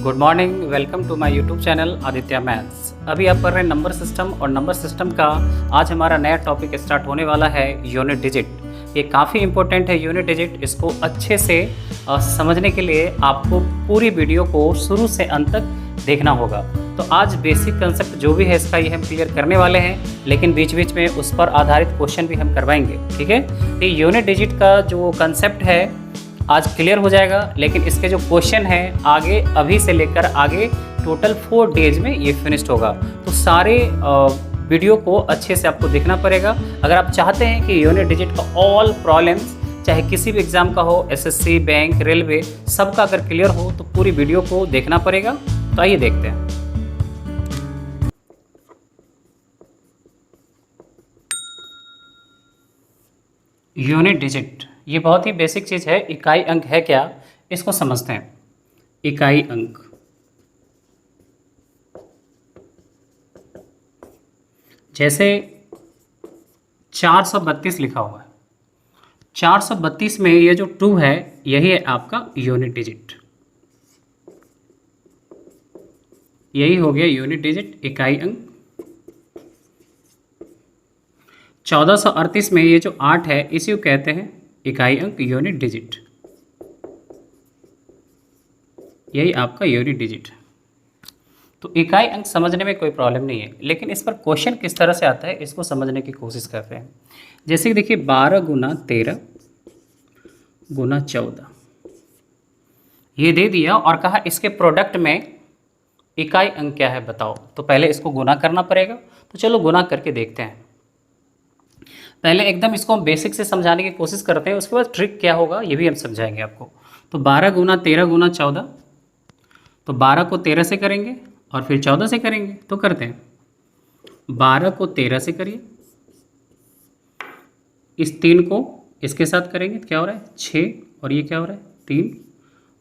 Good morning, welcome to my YouTube channel Aditya maths. अभी आप पढ़ रहे हैं नंबर सिस्टम, और नंबर सिस्टम का आज हमारा नया टॉपिक स्टार्ट होने वाला है यूनिट डिजिट। ये काफ़ी इंपॉर्टेंट है यूनिट डिजिट। इसको अच्छे से समझने के लिए आपको पूरी वीडियो को शुरू से अंत तक देखना होगा। तो आज बेसिक कंसेप्ट जो भी है इसका ये हम क्लियर करने वाले हैं, लेकिन बीच बीच में उस पर आधारित क्वेश्चन भी हम करवाएंगे। ठीक है, तो यूनिट डिजिट का जो कंसेप्ट है आज क्लियर हो जाएगा, लेकिन इसके जो क्वेश्चन है आगे अभी से लेकर आगे टोटल 4 डेज में ये फिनिश्ड होगा। तो सारे वीडियो को अच्छे से आपको देखना पड़ेगा अगर आप चाहते हैं कि यूनिट डिजिट का ऑल प्रॉब्लम्स चाहे किसी भी एग्जाम का हो, एसएससी, बैंक, रेलवे, सबका अगर क्लियर हो तो पूरी वीडियो को देखना पड़ेगा। तो आइए देखते हैं। यूनिट डिजिट ये बहुत ही बेसिक चीज़ है। इकाई अंक है क्या, इसको समझते हैं। इकाई अंक जैसे 432 लिखा हुआ है, 432 में ये जो 2 है यही है आपका यूनिट डिजिट। यही हो गया यूनिट डिजिट, इकाई अंक। 1438 में ये जो 8 है इसी को कहते हैं इकाई अंक, यूनिट डिजिट। यही आपका यूनिट डिजिट। तो इकाई अंक समझने में कोई प्रॉब्लम नहीं है, लेकिन इस पर क्वेश्चन किस तरह से आता है इसको समझने की कोशिश कर रहे हैं। जैसे कि देखिए 12 गुना 13 गुना 14 ये दे दिया और कहा इसके प्रोडक्ट में इकाई अंक क्या है बताओ। तो पहले इसको गुना करना पड़ेगा, तो चलो गुना करके देखते हैं। पहले एकदम इसको हम बेसिक से समझाने की कोशिश करते हैं, उसके बाद ट्रिक क्या होगा ये भी हम समझाएंगे आपको। तो 12 गुना 13 गुना 14, तो 12 को 13 से करेंगे और फिर 14 से करेंगे। तो करते हैं, 12 को 13 से करिए, इस 3 को इसके साथ करेंगे तो क्या हो रहा है 6, और ये क्या हो रहा है 3,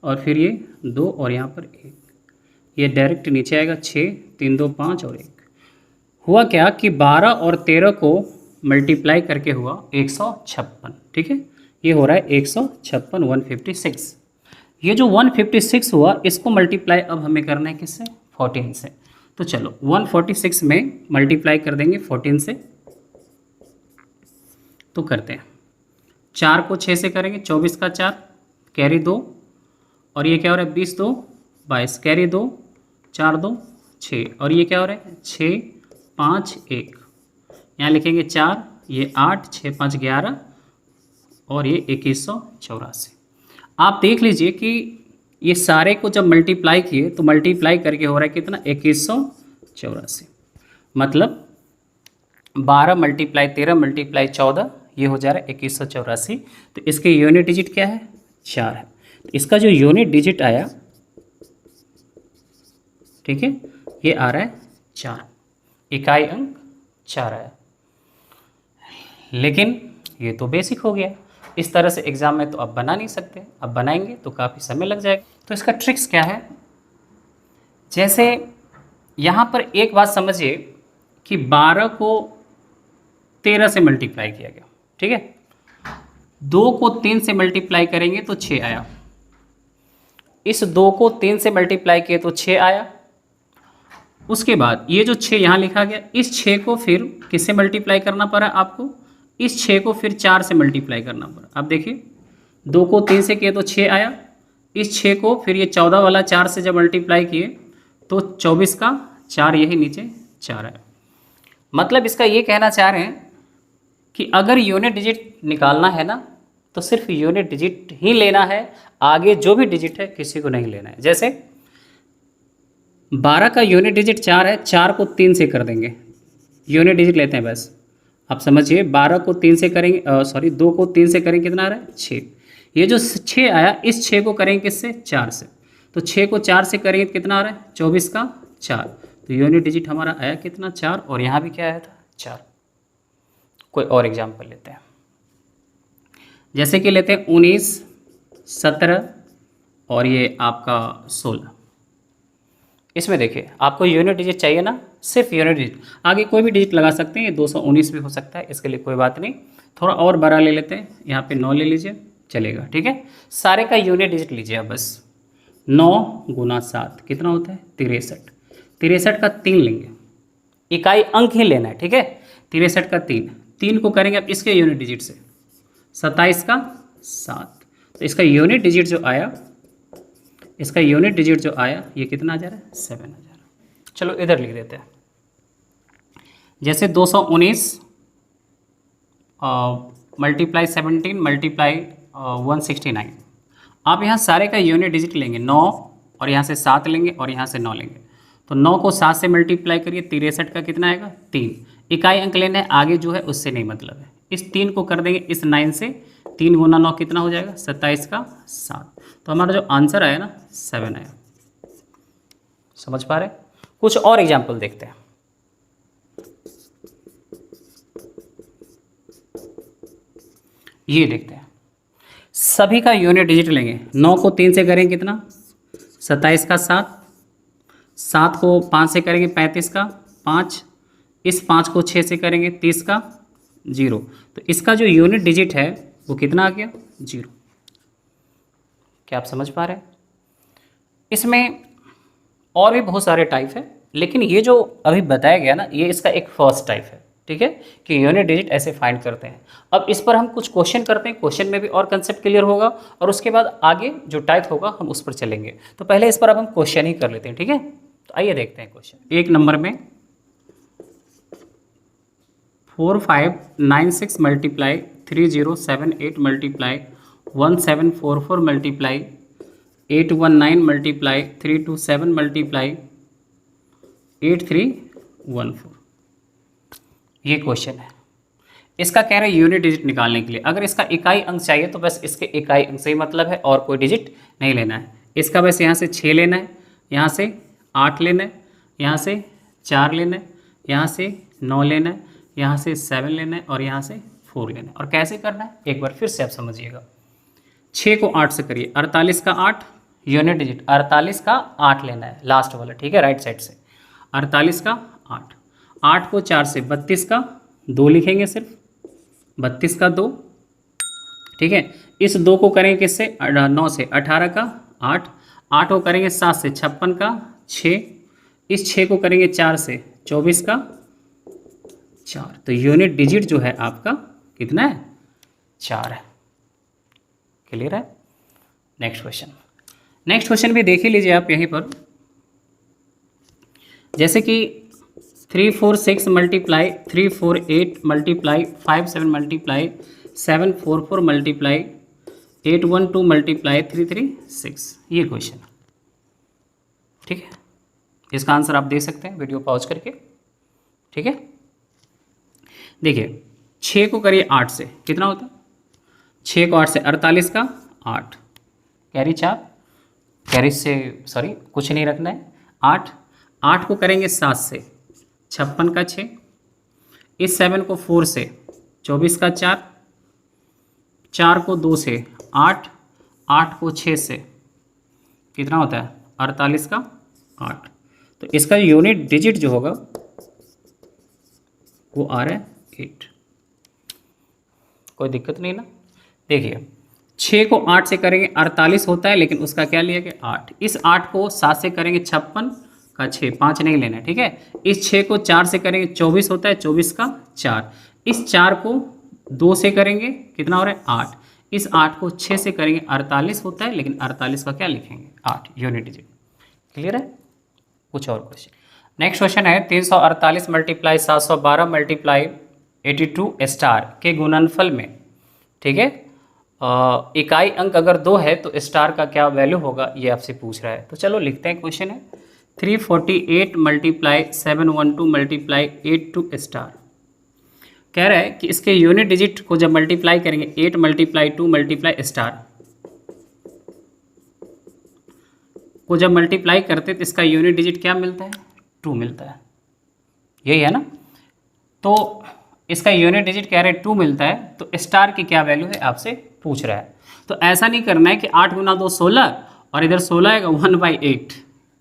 और फिर ये 2 और यहाँ पर 1, ये डायरेक्ट नीचे आएगा 6, 3 2 5 और 1। हुआ क्या कि 12 और 13 को मल्टीप्लाई करके हुआ 156। ठीक है, ये हो रहा है 156, 156। ये जो 156 हुआ इसको मल्टीप्लाई अब हमें करना है किससे, 14 से। तो चलो 146 में मल्टीप्लाई कर देंगे 14 से। तो करते हैं, 4 को 6 से करेंगे, 24 का 4 कैरी 2, और ये क्या हो रहा है 20 2 22 कैरी 2 4 2 6, और ये क्या हो रहा है 6 5 1, यहाँ लिखेंगे 4, ये 8 6 5 11, और ये 2184। आप देख लीजिए कि ये सारे को जब मल्टीप्लाई किए तो मल्टीप्लाई करके हो रहा है कितना 2184। मतलब 12 मल्टीप्लाई 13 मल्टीप्लाई 14 ये हो जा रहा है 2184। तो इसके यूनिट डिजिट क्या है 4 है। तो इसका जो यूनिट डिजिट आया, ठीक है, ये आ रहा है 4, इकाई अंक 4 आया। लेकिन ये तो बेसिक हो गया, इस तरह से एग्जाम में तो अब बना नहीं सकते, अब बनाएंगे तो काफ़ी समय लग जाएगा। तो इसका ट्रिक्स क्या है, जैसे यहाँ पर एक बात समझिए कि 12 को 13 से मल्टीप्लाई किया गया, ठीक है, 2 को 3 से मल्टीप्लाई करेंगे तो 6 आया, इस 2 को 3 से मल्टीप्लाई किए तो 6 आया। उसके बाद ये जो 6 यहाँ लिखा गया, इस 6 को फिर किससे मल्टीप्लाई करना पड़ा आपको, इस 6 को फिर 4 से मल्टीप्लाई करना पड़ा। अब देखिए 2 को 3 से किए तो 6 आया, इस 6 को फिर ये 14 वाला 4 से जब मल्टीप्लाई किए तो 24 का 4 यही नीचे 4 आया। मतलब इसका ये कहना चाह रहे हैं कि अगर यूनिट डिजिट निकालना है ना तो सिर्फ यूनिट डिजिट ही लेना है, आगे जो भी डिजिट है किसी को नहीं लेना है। जैसे 12 का यूनिट डिजिट 4 है, 4 को 3 से कर देंगे, यूनिट डिजिट लेते हैं बस। आप समझिए 12 को 3 से करेंगे, 2 को 3 से करेंगे कितना आ रहा है 6। ये जो 6 आया इस 6 को करेंगे किससे 4 से, तो 6 को 4 से करेंगे कितना आ रहा है 24 का 4। तो यूनिट डिजिट हमारा आया कितना 4, और यहाँ भी क्या आया था 4। कोई और एग्जाम्पल लेते हैं, जैसे कि लेते हैं 19 17 और ये आपका 16। इसमें देखिए आपको यूनिट डिजिट चाहिए ना, सिर्फ यूनिट डिजिट, आगे कोई भी डिजिट लगा सकते हैं, ये 219 भी हो सकता है, इसके लिए कोई बात नहीं। थोड़ा और बड़ा ले लेते हैं, यहाँ पे 9 ले लीजिए, चलेगा, ठीक है। सारे का यूनिट डिजिट लीजिए आप बस। 9 गुना 7 कितना होता है 63। 63 का 3 लेंगे, इकाई अंक ही लेना है, ठीक है। 63 का 3 को करेंगे अब इसके यूनिट डिजिट से, 27 का 7, तो इसका यूनिट डिजिट जो आया, इसका यूनिट डिजिट जो आया ये कितना आ जा रहा है 7 आ जा रहा है। चलो इधर लिख देते हैं, जैसे 219 मल्टीप्लाई 17 मल्टीप्लाई 169। आप यहाँ सारे का यूनिट डिजिट लेंगे 9 और यहाँ से 7 लेंगे और यहाँ से 9 लेंगे, तो 9 को 7 से मल्टीप्लाई करिए, 63 का कितना आएगा 3। इकाई अंक लेना है, आगे जो है उससे नहीं मतलब है। इस 3 को कर देंगे इस 9 से, 3 गुना 9 कितना हो जाएगा 27 का 7, तो हमारा जो आंसर आया ना 7 आया। समझ पा रहे? कुछ और एग्जाम्पल देखते हैं। ये देखते हैं, सभी का यूनिट डिजिट लेंगे, 9 को 3 से करेंगे कितना 27 का 7, 7 को 5 से करेंगे 35 का 5, इस 5 को 6 से करेंगे 30 का 0, तो इसका जो यूनिट डिजिट है वो कितना आ गया 0। क्या आप समझ पा रहे हैं? इसमें और भी बहुत सारे टाइप है, लेकिन ये जो अभी बताया गया ना, ये इसका एक फर्स्ट टाइप है, ठीक है, कि यूनिट डिजिट ऐसे फाइंड करते हैं। अब इस पर हम कुछ क्वेश्चन करते हैं, क्वेश्चन में भी और कंसेप्ट क्लियर होगा, और उसके बाद आगे जो टाइप होगा हम उस पर चलेंगे। तो पहले इस पर अब हम क्वेश्चन ही कर लेते हैं, ठीक है। तो आइए देखते हैं क्वेश्चन। एक नंबर में 4596 multiply 3078 multiply 1744 multiply 819 multiply 327 multiply 8314, ये क्वेश्चन है। इसका कह रहे हैं यूनिट डिजिट निकालने के लिए। अगर इसका इकाई अंक चाहिए तो बस इसके इकाई अंक से ही मतलब है, और कोई डिजिट नहीं लेना है। इसका बस यहाँ से 6 लेना है, यहाँ से 8 लेना है, यहाँ से 4 लेना है, यहाँ से 9 लेना है, यहाँ से 7 लेना है, और यहाँ से 4 लेना है। और कैसे करना है एक बार फिर से आप समझिएगा। 6 को 8 से करिए, 48 का 8 यूनिट डिजिट, 48 का 8 लेना है लास्ट वाला, ठीक है, राइट साइड से 48 का 8। 8 को 4 से 32 का 2 लिखेंगे, सिर्फ 32 का 2, ठीक है। इस 2 को करेंगे किससे 9 से, 18 का 8, 8 को करेंगे 7 से 56 का 6, इस 6 को करेंगे 4 से 24 का 4, तो यूनिट डिजिट जो है आपका कितना है 4 है। क्लियर है? नेक्स्ट क्वेश्चन, नेक्स्ट क्वेश्चन भी देख ही लीजिए आप यहीं पर, जैसे कि 346 multiply 348 multiply 57 multiply 744 multiply 812 multiply 336, ये क्वेश्चन, ठीक है। इसका आंसर आप दे सकते हैं वीडियो पॉज करके, ठीक है। देखिए 6 को करिए 8 से, कितना होता है 6 को 8 से 48 का 8, कैरी 4, कैरी से सॉरी कुछ नहीं रखना है, 8 को करेंगे 7 से 56 का 6, इस 7 को 4 से 24 का 4, 4 को 2 से 8, 8 को 6 से कितना होता है 48 का 8, तो इसका यूनिट डिजिट जो होगा वो आ रहा है 8। कोई दिक्कत नहीं ना। देखिए 6 को 8 से करेंगे 48 होता है, लेकिन उसका क्या लिया गया 8, इस 8 को 7 से करेंगे 56 का 6, 5 नहीं लेना है, ठीक है। इस 6 को 4 से करेंगे 24 होता है, 24 का 4, इस 4 को 2 से करेंगे कितना हो रहा है 8, इस 8 को 6 से करेंगे 48 होता है, लेकिन 48 का क्या लिखेंगे 8, यूनिट डिजिट। क्लियर है? कुछ और क्वेश्चन, नेक्स्ट क्वेश्चन है 348 मल्टीप्लाई 712 मल्टीप्लाई 82 स्टार के गुणनफल में, ठीक है, इकाई अंक अगर 2 है तो स्टार का क्या वैल्यू होगा, ये आपसे पूछ रहा है। तो चलो लिखते हैं, क्वेश्चन है 348 मल्टीप्लाई 712 मल्टीप्लाई 82 स्टार, कह रहा है कि इसके यूनिट डिजिट को जब मल्टीप्लाई करेंगे 8 मल्टीप्लाई 2 मल्टीप्लाई स्टार को जब मल्टीप्लाई करते तो इसका यूनिट डिजिट क्या मिलता है 2 मिलता है, यही है ना। तो इसका यूनिट डिजिट कह रहे हैं 2 मिलता है, तो स्टार की क्या वैल्यू है आपसे पूछ रहा है। तो ऐसा नहीं करना है कि 8 गुना 2 16 और इधर 16 आएगा 1/8,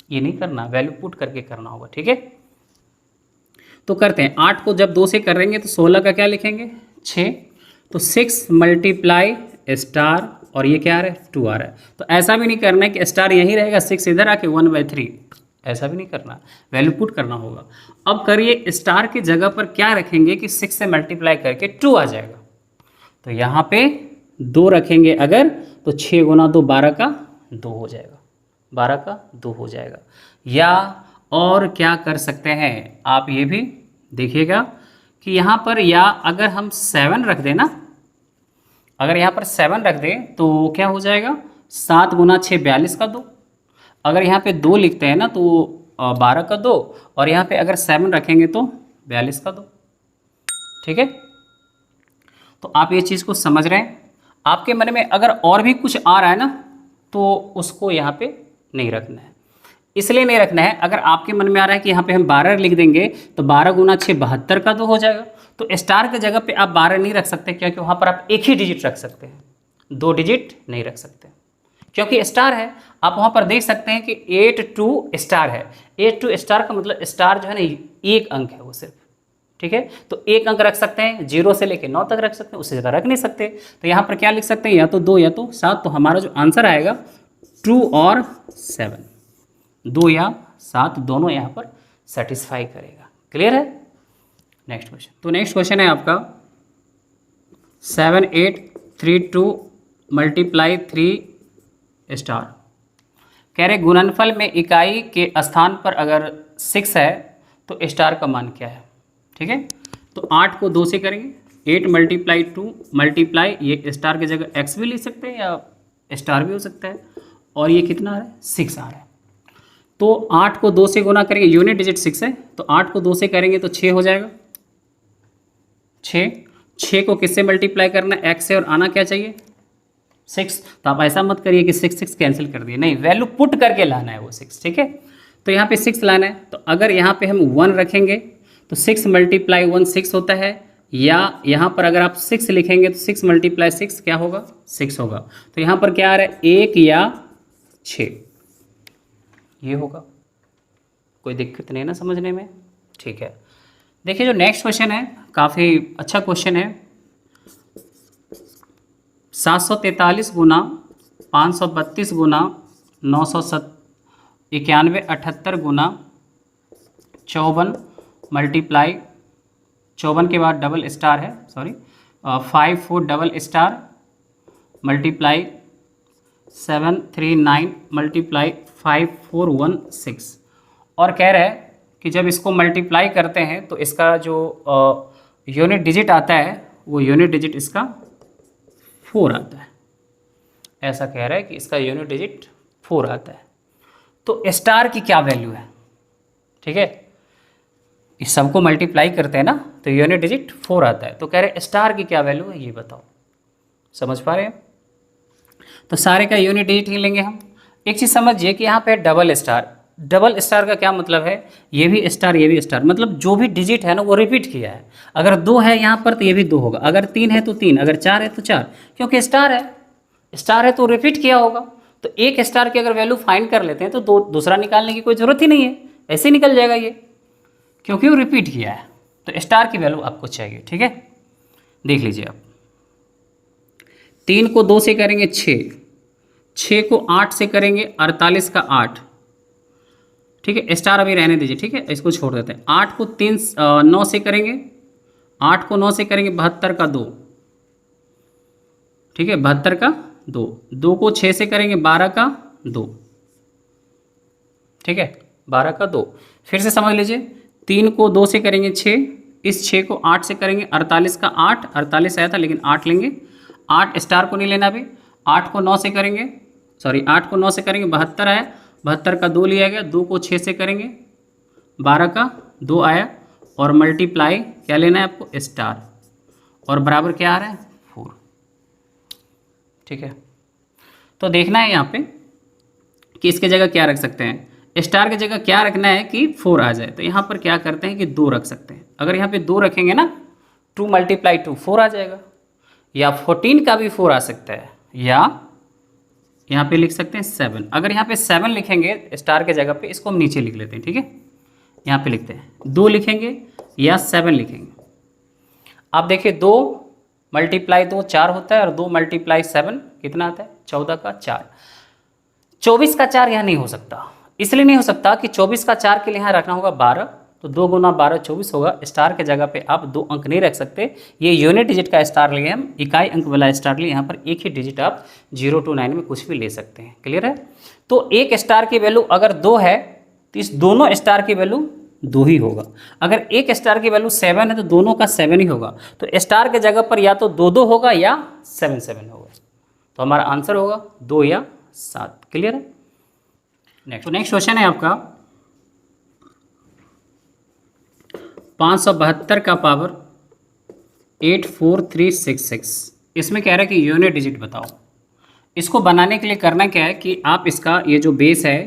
ये नहीं करना, वैल्यू पुट करके करना होगा, ठीक है। तो करते हैं, 8 को जब 2 से करेंगे तो 16 का क्या लिखेंगे 6, तो 6 मल्टीप्लाई स्टार और ये क्या आ रहा है 2 आ रहा है। तो ऐसा भी नहीं करना है कि स्टार यहीं रहेगा 6 इधर आके 1/3, ऐसा भी नहीं करना, वैल्यू पुट करना होगा। अब करिए स्टार की जगह पर क्या रखेंगे कि 6 से मल्टीप्लाई करके 2 आ जाएगा। तो यहाँ पे 2 रखेंगे अगर, तो 6 गुना 2 12 का 2 हो जाएगा, 12 का 2 हो जाएगा। या और क्या कर सकते हैं आप ये भी देखिएगा कि यहाँ पर या अगर हम 7 रख दें ना, अगर यहाँ पर 7 रख दें तो क्या हो जाएगा 7 गुना 6 42 का 2। अगर यहाँ पे 2 लिखते हैं ना तो 12 का 2, और यहाँ पे अगर 7 रखेंगे तो 42 का 2। ठीक है, तो आप ये चीज़ को समझ रहे हैं। आपके मन में अगर और भी कुछ आ रहा है ना तो उसको यहाँ पे नहीं रखना है। इसलिए नहीं रखना है, अगर आपके मन में आ रहा है कि यहाँ पे हम 12 लिख देंगे तो 12 गुना 6 72 का 2 हो जाएगा, तो स्टार की जगह पे आप 12 नहीं रख सकते, क्योंकि वहाँ पर आप एक ही डिजिट रख सकते हैं, 2 डिजिट नहीं रख सकते, क्योंकि स्टार है। आप वहाँ पर देख सकते हैं कि 82 स्टार है। 82 स्टार का मतलब स्टार जो है ना एक अंक है वो सिर्फ। ठीक है, तो एक अंक रख सकते हैं, 0 से लेकर 9 तक रख सकते हैं, उससे ज़्यादा रख नहीं सकते। तो यहाँ पर क्या लिख सकते हैं, या तो 2 या तो 7। तो हमारा जो आंसर आएगा 2 और 7, 2 या 7 दोनों यहाँ पर सेटिस्फाई करेगा। क्लियर है। नेक्स्ट क्वेश्चन, तो नेक्स्ट क्वेश्चन है आपका 7832 मल्टीप्लाई 3 स्टार। कह रहे गुणनफल में इकाई के स्थान पर अगर 6 है तो स्टार का मान क्या है। ठीक है, तो 8 को 2 से करेंगे, 8 मल्टीप्लाई 2 मल्टीप्लाई, ये स्टार की जगह x भी लिख सकते हैं या स्टार भी हो सकता है, और ये कितना आ रहा है 6 आ रहा है। तो 8 को 2 से गुना करेंगे, यूनिट डिजिट 6 है, तो 8 को 2 से करेंगे तो 6 हो जाएगा। 6 को किससे मल्टीप्लाई करना है, x से, और आना क्या चाहिए 6। तो आप ऐसा मत करिए कि 6 कैंसिल कर दिए, नहीं, वैल्यू पुट करके लाना है वो 6। ठीक है, तो यहाँ पे 6 लाना है, तो अगर यहाँ पे हम 1 रखेंगे तो 6 मल्टीप्लाई 1 6 होता है, या यहाँ पर अगर आप 6 लिखेंगे तो 6 मल्टीप्लाई 6 क्या होगा 6 होगा। तो यहाँ पर क्या आ रहा है 1 या 6, ये होगा। कोई दिक्कत नहीं है ना समझने में। ठीक है, देखिए जो नेक्स्ट क्वेश्चन है काफ़ी अच्छा क्वेश्चन है। 743 गुना 532 गुना 991 78 गुना 54 मल्टीप्लाई 54 के बाद डबल स्टार है, sorry 54 double star multiply 739 multiply 5416। और कह रहा है कि जब इसको मल्टीप्लाई करते हैं तो इसका जो यूनिट डिजिट आता है वो यूनिट डिजिट इसका 4 आता है। ऐसा कह रहा है कि इसका यूनिट डिजिट 4 आता है। तो स्टार की क्या वैल्यू है। ठीक है, इस सबको मल्टीप्लाई करते हैं ना तो यूनिट डिजिट 4 आता है। तो कह रहे हैं स्टार की क्या वैल्यू है ये बताओ। समझ पा रहे हैं, तो सारे का यूनिट डिजिट ही लेंगे हम। एक चीज़ समझिए कि यहाँ पे डबल स्टार, डबल स्टार का क्या मतलब है, ये भी स्टार ये भी स्टार, मतलब जो भी डिजिट है ना वो रिपीट किया है। अगर 2 है यहाँ पर तो ये भी 2 होगा, अगर 3 है तो 3, अगर 4 है तो 4, क्योंकि स्टार है, स्टार है तो रिपीट किया होगा। तो एक स्टार की अगर वैल्यू फाइंड कर लेते हैं तो दूसरा निकालने की कोई ज़रूरत ही नहीं है, ऐसे ही निकल जाएगा ये, क्योंकि वो रिपीट किया है। तो स्टार की वैल्यू आपको चाहिए। ठीक है, देख लीजिए आप, 3 को 2 से करेंगे 6, 6 को 8 से करेंगे 48 का 8। ठीक है, स्टार अभी रहने दीजिए, ठीक है, इसको छोड़ देते हैं। 8 को 9 से करेंगे, 8 को 9 से करेंगे 72 का 2। ठीक है, 72 का 2, 2 को 6 से करेंगे 12 का 2। ठीक है, 12 का 2। फिर से समझ लीजिए, 3 को 2 से करेंगे 6, इस 6 को 8 से करेंगे 48 का 8, 48 आया था लेकिन 8 लेंगे, 8 स्टार को नहीं लेना अभी। 8 को 9 से करेंगे, सॉरी 8 को 9 से करेंगे 72 आया, 72 का 2 लिया गया, 2 को 6 से करेंगे 12 का 2 आया, और मल्टीप्लाई क्या लेना है आपको स्टार, और बराबर क्या आ रहा है 4। ठीक है, तो देखना है यहाँ पे कि इसके जगह क्या रख सकते हैं, स्टार की जगह क्या रखना है कि 4 आ जाए। तो यहाँ पर क्या करते हैं कि 2 रख सकते हैं। अगर यहाँ पे 2 रखेंगे ना 2 मल्टीप्लाई 2 4 आ जाएगा, या 14 का भी 4 आ सकता है, या यहाँ पे लिख सकते हैं 7। अगर यहाँ पे 7 लिखेंगे स्टार के जगह पे, इसको हम नीचे लिख लेते हैं। ठीक है, यहाँ पे लिखते हैं 2 लिखेंगे या 7 लिखेंगे। आप देखिए 2 मल्टीप्लाई 2 4 होता है, और 2 मल्टीप्लाई 7 कितना आता है 14 का 4। 24 का 4 यहाँ नहीं हो सकता, इसलिए नहीं हो सकता कि 24 का 4 के लिए यहाँ रखना होगा 12, तो 2 गुना 12 24 होगा। स्टार के जगह पे आप 2 अंक नहीं रख सकते, ये यूनिट डिजिट का स्टार लिए हम, इकाई अंक वाला स्टार लिए, यहाँ पर एक ही डिजिट आप 0 to 9 में कुछ भी ले सकते हैं। क्लियर है? तो एक स्टार की वैल्यू अगर 2 है तो इस दोनों स्टार की वैल्यू 2 ही होगा। अगर एक स्टार की वैल्यू 7 है तो दोनों का 7 ही होगा। तो स्टार के जगह पर या तो 2 होगा या 7 होगा। तो हमारा आंसर होगा 2 या 7। क्लियर है? नेक्स्ट क्वेश्चन है आपका 572 का पावर 84366। इसमें कह रहा है कि यूनिट डिजिट बताओ। इसको बनाने के लिए करना क्या है कि आप इसका ये जो बेस है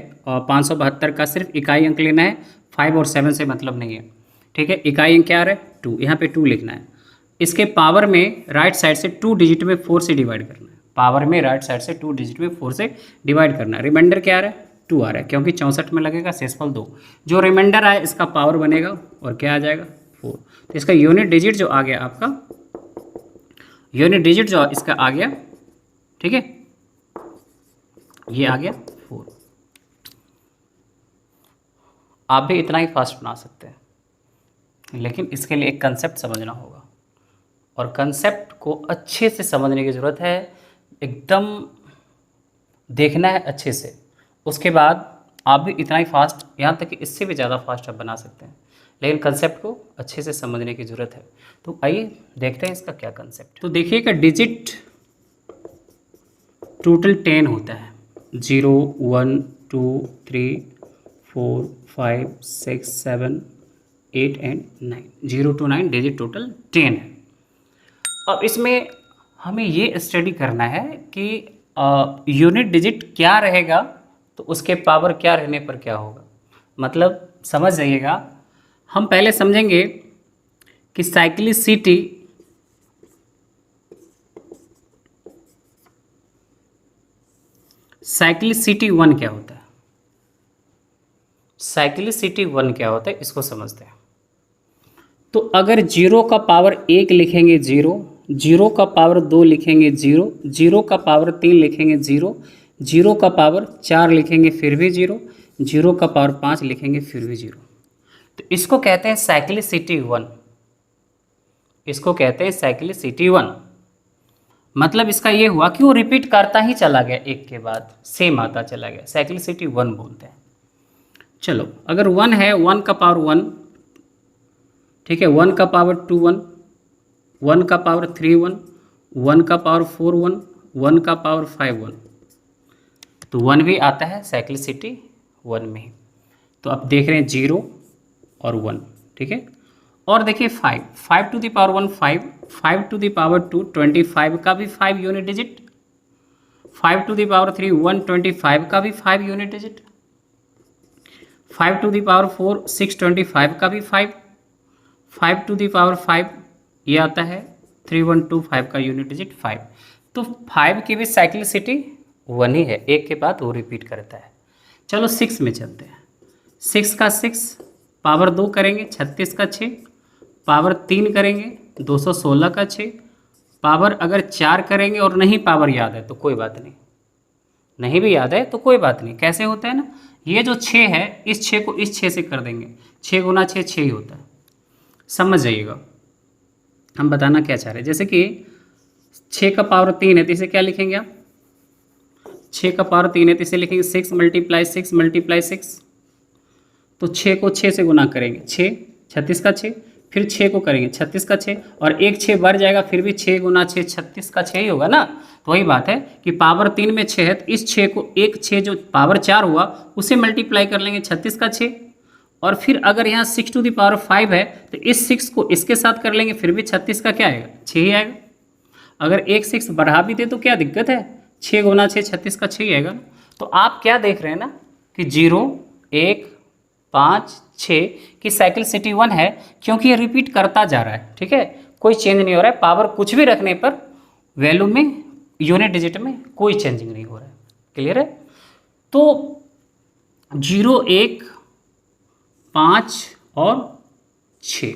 572 का सिर्फ इकाई अंक लेना है, 5 और 7 से मतलब नहीं है। ठीक है, इकाई अंक क्या आ रहा है 2, यहाँ पे 2 लिखना है। इसके पावर में राइट साइड से 2 डिजिट में 4 से डिवाइड करना है। पावर में राइट साइड से 2 डिजिट में 4 से डिवाइड करना है। रिमाइंडर क्या आ रहा है 2 आ रहा है, क्योंकि 64 में लगेगा शेषफल 2। जो रिमाइंडर आए इसका पावर बनेगा और क्या आ जाएगा 4। तो इसका यूनिट डिजिट जो आ गया आपका, यूनिट डिजिट जो इसका आ गया, ठीक है, ये आ गया 4। आप भी इतना ही फास्ट बना सकते हैं, लेकिन इसके लिए एक कंसेप्ट समझना होगा, और कंसेप्ट को अच्छे से समझने की ज़रूरत है, एकदम देखना है अच्छे से। उसके बाद आप भी इतना ही फास्ट, यहाँ तक कि इससे भी ज़्यादा फास्ट आप बना सकते हैं, लेकिन कंसेप्ट को अच्छे से समझने की ज़रूरत है। तो आइए देखते हैं इसका क्या कंसेप्ट। तो देखिएगा, डिजिट टोटल 10 होता है, 0 1 2 3 4 5 6 7 8 एंड 9, 0 to 9 डिजिट टोटल 10 है। अब इसमें हमें ये स्टडी करना है कि यूनिट डिजिट क्या रहेगा तो उसके पावर क्या रहने पर क्या होगा। मतलब समझ जाइएगा, हम पहले समझेंगे कि साइक्लिसिटी साइक्लिसिटी 1 क्या होता है। साइक्लिसिटी 1 क्या होता है इसको समझते हैं। तो अगर 0 का पावर 1 लिखेंगे 0, 0 का पावर 2 लिखेंगे 0, 0 का पावर 3 लिखेंगे 0, 0 का पावर 4 लिखेंगे फिर भी 0, 0 का पावर 5 लिखेंगे फिर भी 0। तो इसको कहते हैं साइक्लिसिटी 1। इसको कहते हैं साइक्लिसिटी 1। मतलब इसका ये हुआ कि वो रिपीट करता ही चला गया, एक के बाद सेम आता चला गया, साइक्लिसिटी 1 बोलते हैं। चलो, अगर 1 है, 1 का पावर 1, ठीक है, 1 का पावर 2 1, 1 का पावर 3 1, 1 का पावर 4 1, 1 का पावर 5 1, तो 1 भी आता है साइक्लिसिटी 1 में ही। तो आप देख रहे हैं 0 और 1, ठीक है। और देखिए 5, 5 to the power 1 5, 5 to the power 2 25 का भी 5 unit digit, 5 to the power 3 125 का भी 5 unit digit, 5 to the power 4 625 का भी 5, 5 to the power 5 ये आता है 3125 का यूनिट डिजिट 5। तो 5 की भी साइक्लिसिटी 1 ही है, एक के बाद वो रिपीट करता है। चलो 6 में चलते हैं। 6 का 6 पावर 2 करेंगे 36 का 6, पावर 3 करेंगे 216 का 6, पावर अगर 4 करेंगे और नहीं पावर याद है तो कोई बात नहीं, नहीं भी याद है तो कोई बात नहीं। कैसे होता है ना, ये जो 6 है इस 6 को इस 6 से कर देंगे, 6 गुना 6 6 ही होता है। समझ जाइएगा हम बताना क्या चाह रहे हैं। जैसे कि 6 का पावर 3 है तो इसे क्या लिखेंगे आप, 6 का पावर 3 है तो इसे लिखेंगे 6 × 6 × 6। तो 6 को 6 से गुना करेंगे 6, 36 का 6, फिर 6 को करेंगे 36 का 6, और एक 6 बढ़ जाएगा फिर भी 6 गुना 6 36 का 6 ही होगा ना। तो वही बात है कि पावर 3 में 6 है तो इस 6 को एक 6 जो पावर 4 हुआ उसे मल्टीप्लाई कर लेंगे 36 का 6, और फिर अगर यहाँ 6 to the power 5 है तो इस 6 को इसके साथ कर लेंगे फिर भी 36 का क्या आएगा 6 ही आएगा। अगर एक 6 बढ़ा भी दे तो क्या दिक्कत है, 6 गुना 6 36 का 6 ही आएगा। तो आप क्या देख रहे हैं ना कि 0 1 5 6 की साइक्लिसिटी 1 है, क्योंकि ये रिपीट करता जा रहा है, ठीक है, कोई चेंज नहीं हो रहा है। पावर कुछ भी रखने पर वैल्यू में यूनिट डिजिट में कोई चेंजिंग नहीं हो रहा है। क्लियर है? तो 0 1 5 और 6,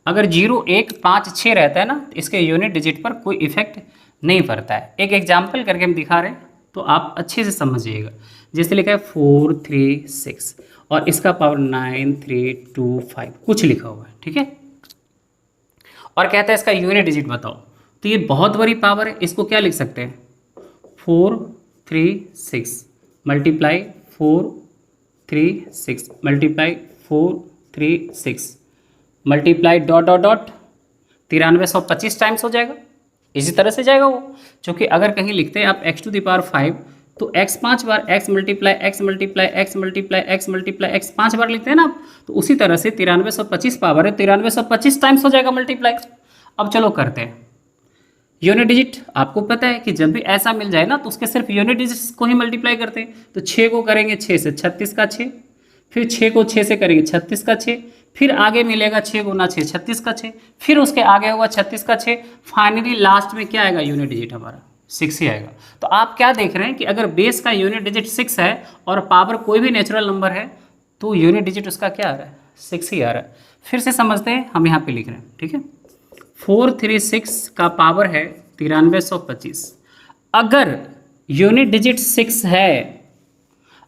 अगर 0 1 5 6 रहता है ना तो इसके यूनिट डिजिट पर कोई इफेक्ट नहीं पड़ता है। एक एग्जाम्पल करके हम दिखा रहे हैं तो आप अच्छे से समझिएगा। जैसे लिखा है 4 3 6 और इसका पावर 9 3 2 5 कुछ लिखा हुआ है, ठीक है। और कहता है इसका यूनिट डिजिट बताओ, तो ये बहुत बड़ी पावर है, इसको क्या लिख सकते हैं 4 3 6 multiply 4 3 6 multiply 4 3 6 multiply dot dot dot 9325 times हो जाएगा। इसी तरह से जाएगा वो, क्योंकि अगर कहीं लिखते हैं आप x टू द पावर 5 तो x 5 बार x multiply x multiply x multiply x multiply x 5 बार लिखते हैं ना, तो उसी तरह से 9325 पावर है, 9325 टाइम्स हो जाएगा मल्टीप्लाई। अब चलो करते हैं यूनिट डिजिट। आपको पता है कि जब भी ऐसा मिल जाए ना तो उसके सिर्फ यूनिट डिजिट को ही मल्टीप्लाई करते हैं। तो 6 को करेंगे 6 से 36 का 6, फिर 6 को 6 से करेंगे 36 का 6, फिर आगे मिलेगा 6 गुना 6 36 का 6, फिर उसके आगे होगा 36 का 6, फाइनली लास्ट में क्या आएगा यूनिट डिजिट हमारा 6 ही आएगा। तो आप क्या देख रहे हैं कि अगर बेस का यूनिट डिजिट 6 है और पावर कोई भी नेचुरल नंबर है तो यूनिट डिजिट उसका क्या आ रहा है 6 ही आ रहा है। फिर से समझते हैं, हम यहाँ पे लिख रहे हैं, ठीक है। 436 का पावर है 9325। अगर यूनिट डिजिट 6 है,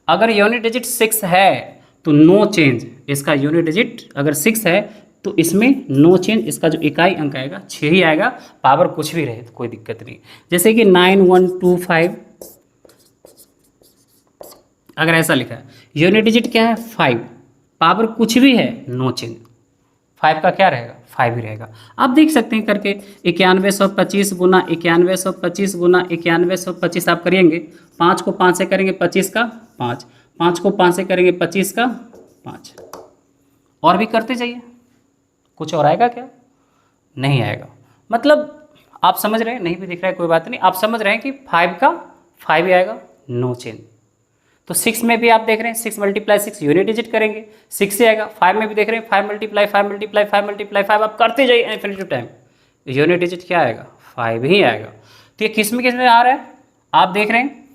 अगर यूनिट डिजिट 6 है तो नो चेंज, इसका यूनिट डिजिट अगर 6 है तो इसमें नो चेंज, इसका जो इकाई अंक आएगा 6 ही आएगा, पावर कुछ भी रहे तो कोई दिक्कत नहीं। जैसे कि 9125 अगर ऐसा लिखा है, यूनिट डिजिट क्या है 5, पावर कुछ भी है नो चेंज, 5 का क्या रहेगा 5 ही रहेगा। आप देख सकते हैं करके 9125 गुना 9125 गुना 9125 आप करेंगे, 5 को 5 से करेंगे 25 का 5, 5 को 5 से करेंगे 25 का 5, और भी करते जाइए। कुछ और आएगा क्या? नहीं आएगा। मतलब आप समझ रहे हैं, नहीं भी दिख रहा है कोई बात नहीं, आप समझ रहे हैं कि 5 का 5 ही आएगा, नो चेंज। तो 6 में भी आप देख रहे हैं 6 मल्टीप्लाई 6 यूनिट डिजिट करेंगे 6 से आएगा। 5 में भी देख रहे हैं 5 मल्टीप्लाई 5 मल्टीप्लाई 5 मल्टीप्लाई 5, आप करते जाइए इन्फिनिटी टाइम, यूनिट डिजिट क्या आएगा 5 ही आएगा। तो ये किस में आ रहा है, आप देख रहे हैं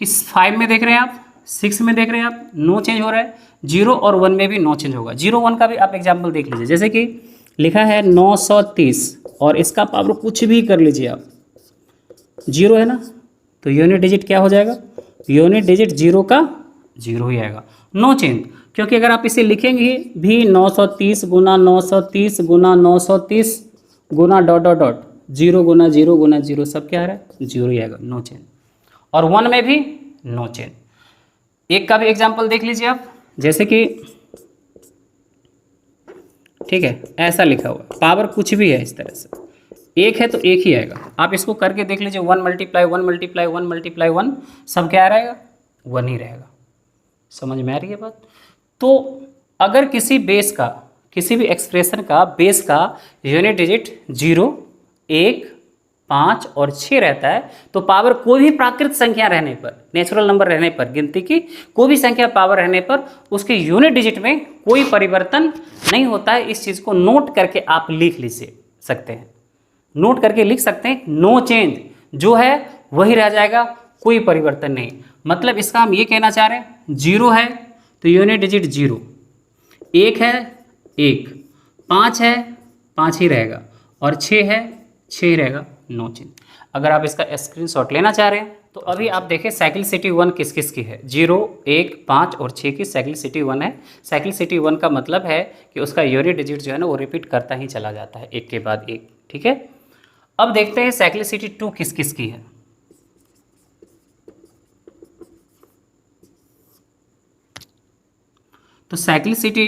कि 5 में देख रहे हैं आप, 6 में देख रहे हैं आप, नो चेंज हो रहा है। 0 और 1 में भी नो चेंज होगा। 0 1 का भी आप एग्जाम्पल देख लीजिए, जैसे कि लिखा है 930 और इसका पावर कुछ भी कर लीजिए आप, 0 है ना, तो यूनिट डिजिट क्या हो जाएगा, यूनिट डिजिट 0 का 0 ही आएगा, नो चेंज। क्योंकि अगर आप इसे लिखेंगे भी 930 गुना 930 गुना 930 गुना डॉट डॉट डॉट 0 गुना 0 गुना 0 सब क्या आ रहा है 0 ही आएगा, नो चेंज। और 1 में भी नो चेंज। एक का भी एग्जाम्पल देख लीजिए आप, जैसे कि ठीक है ऐसा लिखा हुआ, पावर कुछ भी है इस तरह से, 1 है तो 1 ही आएगा। आप इसको करके देख लीजिए, 1 मल्टीप्लाई 1 मल्टीप्लाई 1 मल्टीप्लाई 1 सब क्या रहेगा 1 ही रहेगा। समझ में आ रही है बात? तो अगर किसी बेस का, किसी भी एक्सप्रेशन का बेस का यूनिट डिजिट 0 1 5 और 6 रहता है तो पावर कोई भी प्राकृत संख्या रहने पर, नेचुरल नंबर रहने पर, गिनती की कोई भी संख्या पावर रहने पर उसके यूनिट डिजिट में कोई परिवर्तन नहीं होता है। इस चीज़ को नोट करके आप लिख लीजिए सकते हैं, नोट करके लिख सकते हैं, नो चेंज, जो है वही रह जाएगा, कोई परिवर्तन नहीं। मतलब इसका हम ये कहना चाह रहे हैं 0 है तो यूनिट डिजिट 0, 1 है 1, 5 है 5 ही रहेगा और 6 है 6 ही रहेगा, नो चेंज। अगर आप इसका स्क्रीनशॉट लेना चाह रहे हैं तो अभी आप देखें साइक्लिसिटी 1 किस किस की है, 0 1 5 और 6 की साइक्लिसिटी 1 है। साइक्लिसिटी 1 का मतलब है कि उसका यूनिट डिजिट जो है ना वो रिपीट करता ही चला जाता है एक के बाद एक, ठीक है। अब देखते हैं साइक्लिसिटी 2 किस किस की है। तो साइक्लिसिटी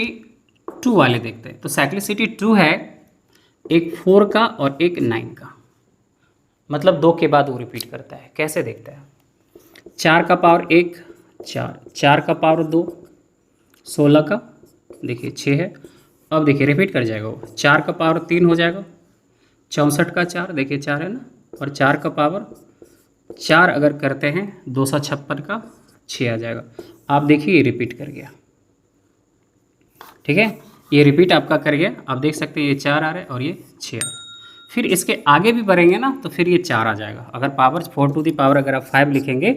2 वाले देखते हैं। तो साइक्लिसिटी 2 है एक 4 का और एक 9 का, मतलब 2 के बाद वो रिपीट करता है। कैसे देखता है, 4 का पावर 1 4, 4 का पावर 2 16 का देखिए 6 है। अब देखिए रिपीट कर जाएगा वो, 4 का पावर 3 हो जाएगा, 64 का 4 देखिए 4 है ना, और 4 का पावर 4 अगर करते हैं 256 का 6 आ जाएगा। आप देखिए ये रिपीट कर गया, ठीक है, ये रिपीट आपका कर गया। आप देख सकते हैं ये 4 आ रहा है और ये 6 आ रहा है। फिर इसके आगे भी बढ़ेंगे ना तो फिर ये 4 आ जाएगा। अगर पावर 4 टू दी पावर अगर आप 5 लिखेंगे,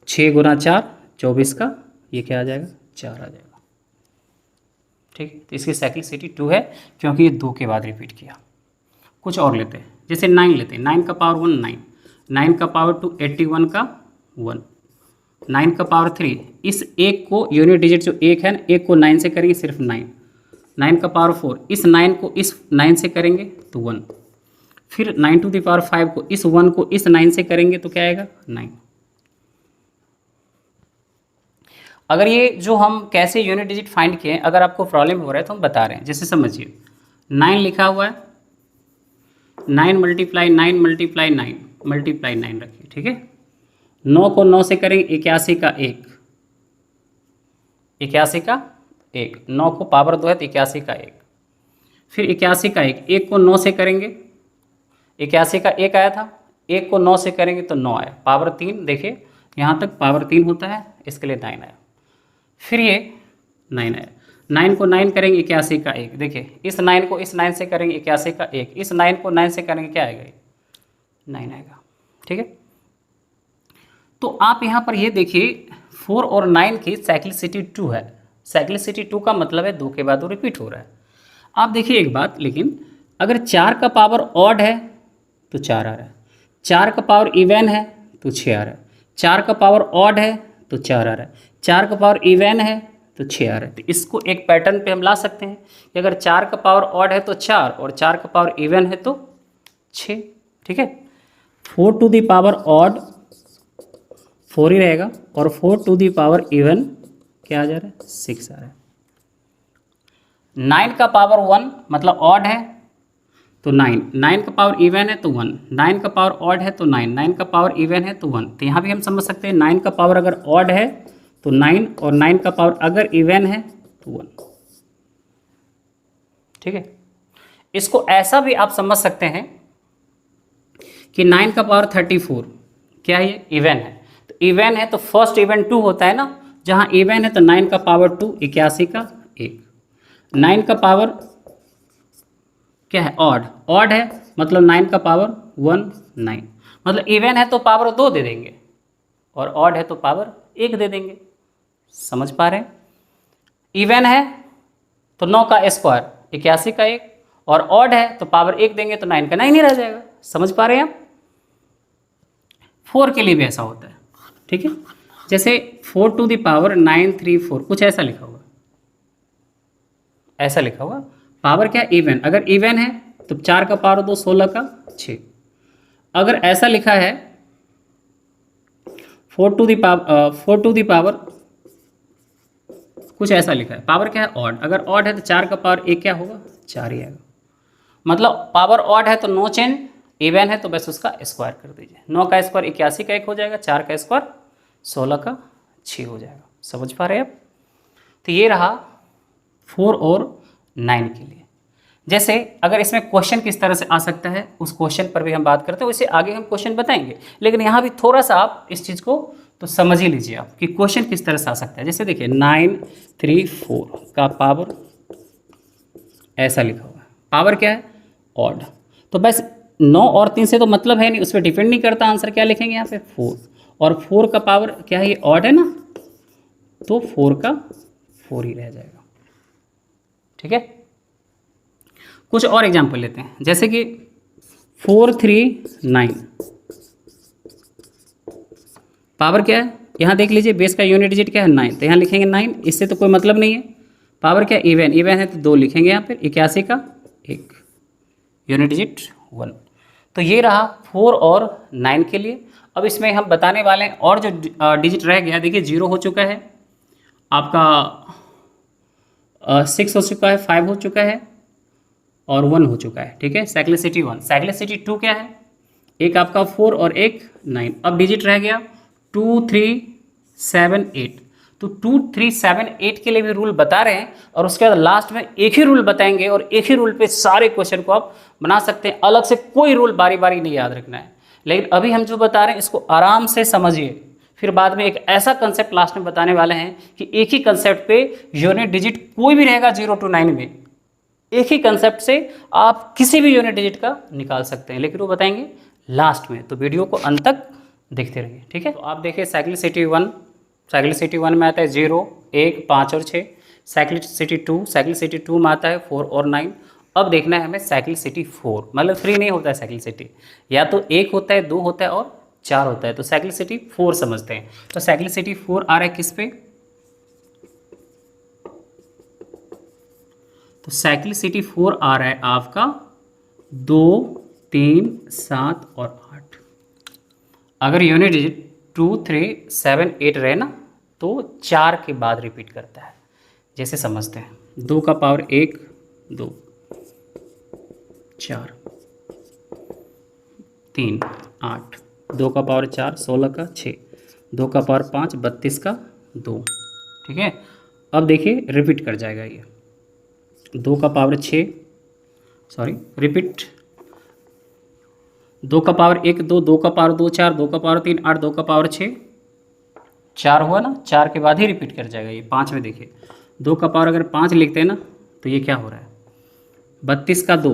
6 गुना 4 24 का, ये क्या आ जाएगा 4 आ जाएगा, ठीक है। तो इसकी साइक्लिसिटी 2 है क्योंकि ये 2 के बाद रिपीट किया। कुछ और लेते हैं, जैसे 9 लेते हैं, 9 का पावर 1 9, 9 का पावर 2, 81 का 1, 9 का पावर 3, इस एक को यूनिट डिजिट जो एक है ना, एक को 9 से करेंगे सिर्फ 9, 9 का पावर 4, इस 9 को इस 9 से करेंगे तो 1, फिर 9 टू द पावर 5 को इस 1 को इस 9 से करेंगे तो क्या आएगा 9। अगर ये जो हम कैसे यूनिट डिजिट फाइंड किए हैं, अगर आपको प्रॉब्लम हो रहा है तो हम बता रहे हैं। जैसे समझिए 9 लिखा हुआ है, 9 मल्टीप्लाई 9 मल्टीप्लाई 9 मल्टीप्लाई 9 रखिए, ठीक है। 9 को 9 से करेंगे 81 का 1, 81 का 1, 9 को पावर 2 है तो 81 का 1, फिर 81 का 1, 1 को 9 से करेंगे, 81 का 1 आया था, 1 को 9 से करेंगे तो 9 आया, पावर 3, देखिए यहाँ तक पावर 3 होता है, इसके लिए 9 आया, फिर ये 9 आया, 9 को 9 करेंगे 81 का 1, देखिए इस 9 को इस 9 से करेंगे 81 का 1, इस 9 को 9 से करेंगे क्या आएगा, 9 आएगा, ठीक है। तो आप यहाँ पर ये देखिए 4 और 9 की साइक्लिसिटी 2 है, साइक्लिसिटी 2 का मतलब है 2 के बाद 2 रिपीट हो रहा है। आप देखिए एक बात, लेकिन अगर 4 का पावर ऑड है तो 4 आ रहा है, 4 का पावर इवन है तो 6 आ रहा है, 4 का पावर ऑड है तो 4 आ रहा है, 4 का पावर इवन है तो 6 आ रहा है। तो इसको एक पैटर्न पे हम ला सकते हैं कि अगर 4 का पावर ऑड है तो 4 और 4 का पावर इवन है तो 6, ठीक है। 4 टू दी पावर ऑड 4 ही रहेगा और 4 टू दी पावर इवन क्या आ जा रहा है, 6 आ रहा है। 9 का पावर 1 मतलब ऑड है तो 9, 9 का पावर इवन है तो 1, 9 का पावर ऑड है तो 9, 9 का पावर इवन है तो 1। तो यहाँ भी हम समझ सकते हैं 9 का पावर अगर ऑड है तो 9 और 9 का पावर अगर इवन है तो 1, ठीक है। इसको ऐसा भी आप समझ सकते हैं कि 9 का पावर 34 क्या है, ये इवन है, तो इवन है तो फर्स्ट इवन 2 होता है ना, जहाँ इवन है तो 9 का पावर 2, 81 का 1, 9 का पावर क्या है ऑड, ऑड है मतलब 9 का पावर 1 9, मतलब इवन है तो पावर 2 दे देंगे और ऑड है तो पावर 1 दे देंगे, समझ पा रहे हैं। इवन है तो 9 का स्क्वायर 81 का 1 और ऑड है तो पावर 1 देंगे तो 9 का 9 ही रह जाएगा, समझ पा रहे हैं आप। 4 के लिए भी ऐसा होता है, ठीक है। जैसे 4 टू द पावर 934 कुछ ऐसा लिखा होगा, ऐसा लिखा होगा, पावर क्या इवन, अगर इवन है तो 4 का पावर 2 16 का 6, अगर ऐसा लिखा है 4 टू द पावर कुछ ऐसा लिखा है, पावर क्या है ऑड, अगर ऑड है तो 4 का पावर 1 क्या होगा 4 ही आएगा, मतलब पावर ऑड है तो नो चेंज, इवन है तो बस उसका स्क्वायर कर दीजिए, 9 का स्क्वायर 81 का 1 हो जाएगा, 4 का स्क्वायर 16 का 6 हो जाएगा, समझ पा रहे हैं आप। तो ये रहा 4 और 9 के लिए। जैसे अगर इसमें क्वेश्चन किस तरह से आ सकता है उस क्वेश्चन पर भी हम बात करते हैं, वैसे आगे हम क्वेश्चन बताएंगे, लेकिन यहाँ भी थोड़ा सा आप इस चीज़ को तो समझ ही लीजिए आप कि क्वेश्चन किस तरह से आ सकता है। जैसे देखिए 934 का पावर ऐसा लिखा हुआ है, पावर क्या है ऑड, तो बस 9 और 3 से तो मतलब है नहीं, उस पर डिपेंड नहीं करता, आंसर क्या लिखेंगे यहाँ पे 4, और 4 का पावर क्या है ये ऑड है ना, तो 4 का 4 ही रह जाएगा, ठीक है। कुछ और एग्जाम्पल लेते हैं, जैसे कि 439 पावर क्या है, यहाँ देख लीजिए बेस का यूनिट डिजिट क्या है 9, तो यहाँ लिखेंगे 9, इससे तो कोई मतलब नहीं है। पावर क्या इवन, इवन है तो 2 लिखेंगे यहाँ पर, 81 का 1, यूनिट डिजिट 1। तो ये रहा 4 और 9 के लिए। अब इसमें हम बताने वाले हैं और जो डिजिट रह गया, देखिए 0 हो चुका है आपका, 6 हो चुका है, 5 हो चुका है और 1 हो चुका है, ठीक है। साइक्लिसिटी 1, साइक्लिसिटी 2 क्या है, एक आपका 4 और एक 9। अब डिजिट रह गया 2 3 7 8, तो 2 3 7 8 के लिए भी रूल बता रहे हैं और उसके बाद लास्ट में एक ही रूल बताएंगे और एक ही रूल पे सारे क्वेश्चन को आप बना सकते हैं, अलग से कोई रूल बारी बारी नहीं याद रखना है। लेकिन अभी हम जो बता रहे हैं इसको आराम से समझिए, फिर बाद में एक ऐसा कंसेप्ट लास्ट में बताने वाले हैं कि एक ही कंसेप्ट पे यूनिट डिजिट कोई भी रहेगा 0 to 9 में, एक ही कंसेप्ट से आप किसी भी यूनिट डिजिट का निकाल सकते हैं, लेकिन वो बताएंगे लास्ट में, तो वीडियो को अंत तक देखते रहिए, ठीक है। तो आप देखिए साइक्लिसिटी 1, साइक्लिसिटी 1 में आता है 0 1 5 और 6, साइक्लिसिटी 2, साइक्लिसिटी 2 में आता है 4 और 9। अब देखना है हमें साइक्लिसिटी 4, मतलब 3 नहीं होता है साइक्लिसिटी, या तो 1 होता है 2 होता है और 4 होता है, तो साइक्लिसिटी 4 समझते हैं। तो साइक्लिसिटी 4 आ रहा है किस पे? तो साइक्लिसिटी 4 आ रहा है आपका 2, 3, 7 और 8। अगर यूनिट डिजिट 2, 3, 7, 8 रहे ना तो 4 के बाद रिपीट करता है। जैसे समझते हैं, 2 का पावर 1, 2, 4, 3, 8, 2 का पावर 4, 16 का 6, 2 का पावर 5, 32 का 2। ठीक है, अब देखिए रिपीट कर जाएगा ये। 2 का पावर 6, सॉरी रिपीट, 2 का पावर 1, 2, 2 का पावर 2, 4, 2 का पावर 3, 8, 2 का पावर 6, 4 हुआ ना, 4 के बाद ही रिपीट कर जाएगा ये। 5 में देखिए, 2 का पावर अगर 5 लिखते हैं ना तो ये क्या हो रहा है? 32 का 2,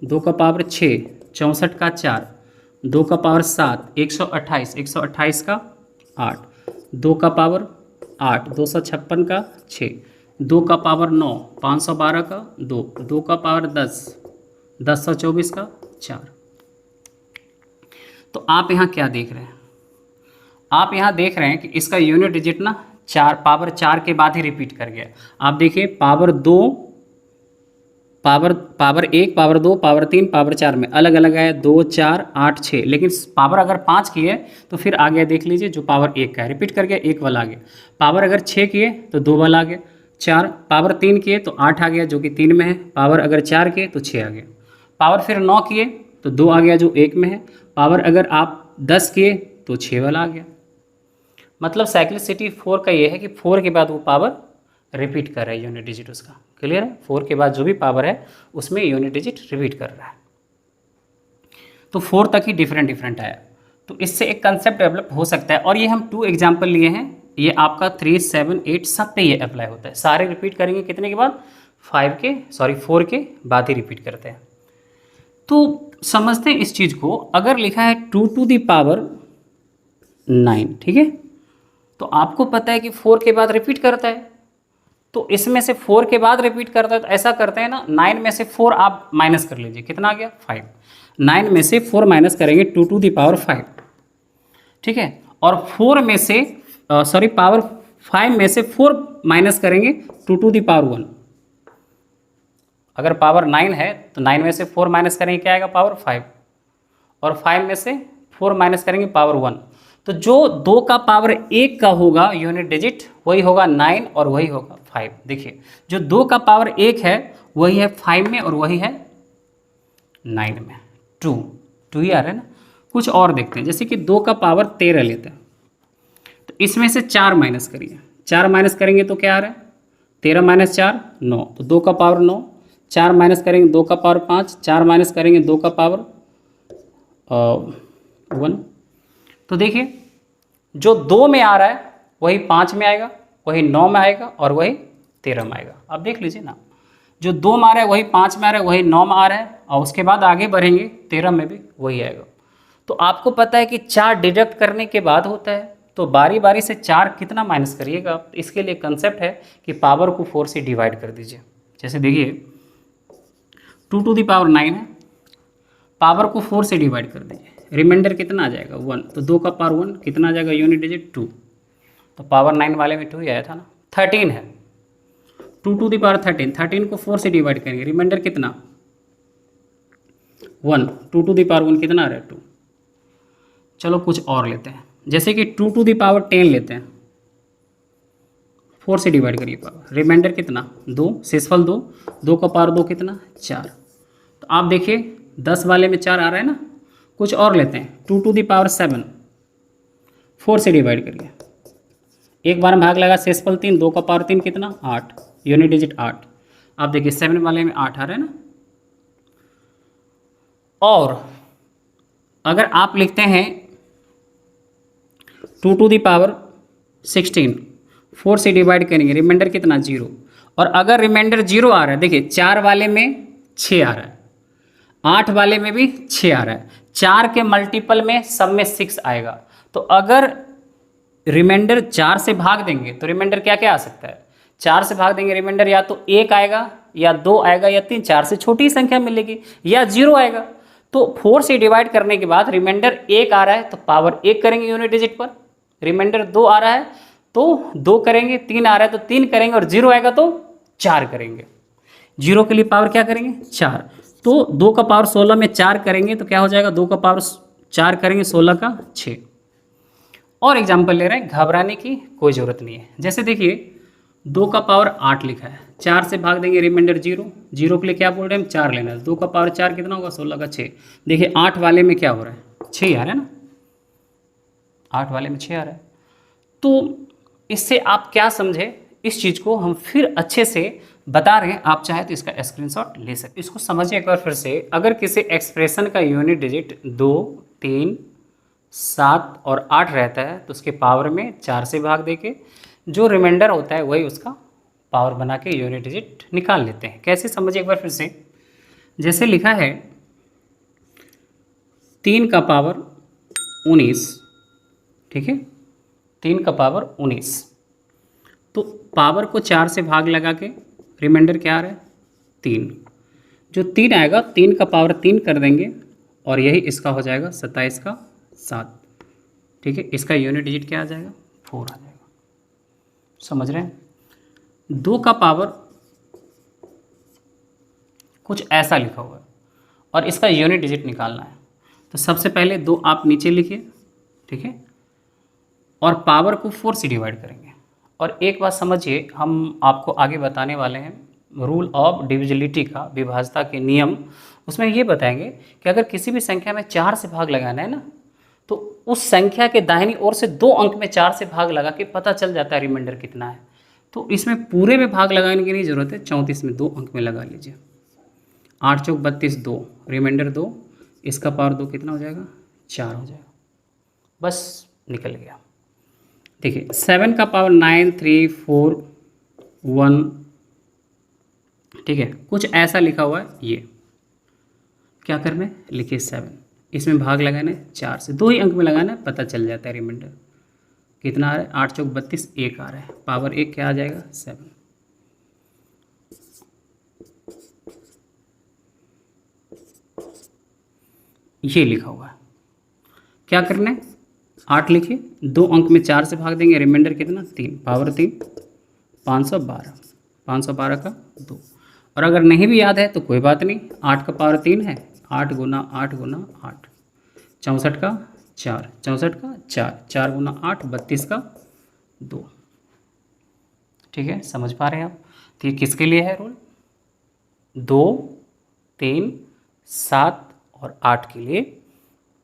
2 का पावर 6, 64 का 4, 2 का पावर 7, 128, 128 का 8, 2 का पावर 8, 256 का 6, 2 का पावर 9, 512 का 2, 2 का पावर 10, 1024 का 4। तो आप यहाँ क्या देख रहे हैं? आप यहाँ देख रहे हैं कि इसका यूनिट डिजिट ना 4 पावर 4 के बाद ही रिपीट कर गया। आप देखिए power 2, power 1, power 2, power 3, power 4 में अलग अलग है, 2, 4, 8, 6। लेकिन पावर अगर 5 की है तो फिर आ गया, देख लीजिए जो पावर 1 का है रिपीट कर गया, 1 वाला आ गया। पावर अगर 6 की है तो 2 वाला आ गया। 4 पावर 3 की है तो 8 आ गया जो कि 3 में है। पावर अगर 4 की है तो 6 आ गया। पावर फिर 9 की है तो 2 आ गया जो 1 में है। पावर अगर आप 10 किए तो 6 वाला आ गया। मतलब साइक्लिसिटी 4 का ये है कि 4 के बाद वो पावर रिपीट कर रहा है यूनिट डिजिट उसका। क्लियर है? 4 के बाद जो भी पावर है उसमें यूनिट डिजिट रिपीट कर रहा है। तो 4 तक ही डिफरेंट आया। तो इससे एक कंसेप्ट डेवलप हो सकता है। और ये हम 2 एग्जाम्पल लिए हैं, ये आपका 3, 7, 8 सब पे ये अप्लाई होता है। सारे रिपीट करेंगे कितने के बाद? 4 के बाद ही रिपीट करते हैं। तो समझते हैं इस चीज़ को। अगर लिखा है 2 टू द पावर 9, ठीक है, तो आपको पता है कि 4 के बाद रिपीट करता है, तो इसमें से 4 के बाद रिपीट करता है। तो ऐसा करते हैं ना, 9 में से 4 आप माइनस कर लीजिए, कितना आ गया? 5। 9 में से 4 माइनस करेंगे 2 टू द पावर 5, ठीक है। और 4 में से पावर 5 में से 4 माइनस करेंगे 2 टू द पावर 1। अगर पावर 9 है तो 9 में से 4 माइनस करेंगे, क्या आएगा? पावर 5। और 5 में से 4 माइनस करेंगे पावर 1। तो जो 2 का पावर 1 का होगा यूनिट डिजिट वही होगा 9 और वही होगा 5। देखिए जो 2 का पावर 1 है वही है 5 में और वही है 9 में। 2 ही आ रहा है ना। कुछ और देखते हैं, जैसे कि 2 का पावर 13 लेते हैं, तो इसमें से 4 माइनस करिए। 4 माइनस करेंगे तो क्या आ रहा है? 13 माइनस 4 9, तो 2 का पावर 9। 4 माइनस करेंगे 2 का पावर 5, 4 माइनस करेंगे 2 का पावर 1। तो देखिए जो 2 में आ रहा है वही 5 में आएगा, वही 9 में आएगा और वही 13 में आएगा। अब देख लीजिए ना, जो 2 में आ रहा है वही 5 में आ रहा है, वही 9 में आ रहा है, और उसके बाद आगे बढ़ेंगे 13 में भी वही आएगा। तो आपको पता है कि 4 डिडक्ट करने के बाद होता है, तो बारी बारी से 4 कितना माइनस करिएगा। इसके लिए कंसेप्ट है कि पावर को 4 से डिवाइड कर दीजिए। जैसे देखिए 2 टू द पावर 9 है, पावर को 4 से डिवाइड कर दीजिए, रिमाइंडर कितना आ जाएगा? 1। तो 2 का पावर 1 कितना आ जाएगा? Unit digit 2। तो पावर 9 वाले में 2 ही आया था ना। 13 है, 2 टू द पावर 13, 13 को 4 से डिवाइड करेंगे, रिमाइंडर कितना? 1। 2 टू द पावर 1 कितना आ रहा है? 2। चलो कुछ और लेते हैं, जैसे कि 2 टू द पावर 10 लेते हैं, 4 से डिवाइड करिए पावर, रिमाइंडर कितना? 2, शेषफल 2, 2 का पावर 2 कितना? 4। तो आप देखिए 10 वाले में 4 आ रहा है ना। कुछ और लेते हैं, 2 टू द पावर 7, 4 से डिवाइड करिए, एक बार में भाग लगा, शेषफल 3, 2 का पावर 3 कितना? 8, यूनिट डिजिट 8। आप देखिए 7 वाले में 8 आ रहा है ना। और अगर आप लिखते हैं 2 टू द पावर 16, 4 से डिवाइड करेंगे, रिमाइंडर कितना? 0। और अगर रिमाइंडर 0 आ रहा है, देखिए 4 वाले में 6 आ रहा है, 8 वाले में भी 6 आ रहा है, 4 के मल्टीपल में सब में 6 आएगा। तो अगर रिमाइंडर 4 से भाग देंगे तो रिमाइंडर क्या क्या आ सकता है? 4 से भाग देंगे रिमाइंडर या तो 1 आएगा या 2 आएगा या 3, 4 से छोटी संख्या मिलेगी, या 0 आएगा। तो 4 से डिवाइड करने के बाद रिमाइंडर 1 आ रहा है तो पावर 1 करेंगे यूनिट डिजिट पर, रिमाइंडर 2 आ रहा है तो 2 करेंगे, 3 आ रहा है तो 3 करेंगे और 0 आएगा तो 4 करेंगे। 0 के लिए पावर क्या करेंगे 4, तो 2 का पावर 16 में 4 करेंगे तो क्या हो जाएगा 2 का पावर 4 करेंगे 16 का 6। और एग्जाम्पल ले रहे हैं, घबराने की कोई ज़रूरत नहीं है। जैसे देखिए 2 का पावर 8 लिखा है, 4 से भाग देंगे रिमाइंडर 0, 0 के लिए क्या बोल रहे हैं हम 4 लेना है, 2 का पावर 4 कितना होगा 16 का 6। देखिए 8 वाले में क्या हो रहा है 6 आ रहा है ना, 8 वाले में 6 आ रहा है। तो इससे आप क्या समझे, इस चीज़ को हम फिर अच्छे से बता रहे हैं, आप चाहे तो इसका स्क्रीनशॉट ले सकते। इसको समझिए एक बार फिर से, अगर किसी एक्सप्रेशन का यूनिट डिजिट 2, 3, 7 और 8 रहता है तो उसके पावर में 4 से भाग देके जो रिमाइंडर होता है वही उसका पावर बना के यूनिट डिजिट निकाल लेते हैं। कैसे समझिए एक बार फिर से, जैसे लिखा है 3 का पावर 19, ठीक है 3 का पावर 19, तो पावर को 4 से भाग लगा के रिमाइंडर क्या आ रहा है 3, जो 3 आएगा 3 का पावर 3 कर देंगे और यही इसका हो जाएगा 27 का 7, ठीक है। इसका यूनिट डिजिट क्या आ जाएगा 4 आ जाएगा। समझ रहे हैं, 2 का पावर कुछ ऐसा लिखा हुआ है और इसका यूनिट डिजिट निकालना है, तो सबसे पहले 2 आप नीचे लिखिए, ठीक है, और पावर को 4 से डिवाइड करेंगे। और एक बात समझिए, हम आपको आगे बताने वाले हैं रूल ऑफ डिविजिबिलिटी का, विभाज्यता के नियम, उसमें ये बताएंगे कि अगर किसी भी संख्या में 4 से भाग लगाना है ना, तो उस संख्या के दाहिनी ओर से 2 अंक में 4 से भाग लगा के पता चल जाता है रिमाइंडर कितना है। तो इसमें पूरे में भाग लगाने की नहीं ज़रूरत है, 34 में 2 अंक में लगा लीजिए। 8 चौक 32, 2 रिमाइंडर 2, इसका पावर 2 कितना हो जाएगा 4 हो जाएगा, बस निकल गया। देखिए 7 का पावर 9, 3, 4, 1, ठीक है, कुछ ऐसा लिखा हुआ है। ये क्या करना है, लिखिए 7, इसमें भाग लगाना है 4 से, 2 ही अंक में लगाना है, पता चल जाता है रिमाइंडर कितना आ रहा है। 8 चौक 32, 1 आ रहा है, पावर 1 क्या आ जाएगा 7। ये लिखा हुआ है, क्या करना है 8 लिखिए, 2 अंक में 4 से भाग देंगे, रिमाइंडर कितना 3, पावर 3 512, 512 का 2। और अगर नहीं भी याद है तो कोई बात नहीं, 8 का पावर 3 है, 8 गुना 8 गुना 8, 64 का 4, 64 का 4, 4 गुना 8 32 का 2, ठीक है। समझ पा रहे हैं आप। तो ये किसके लिए है रूल, 2, 3, 7 और 8 के लिए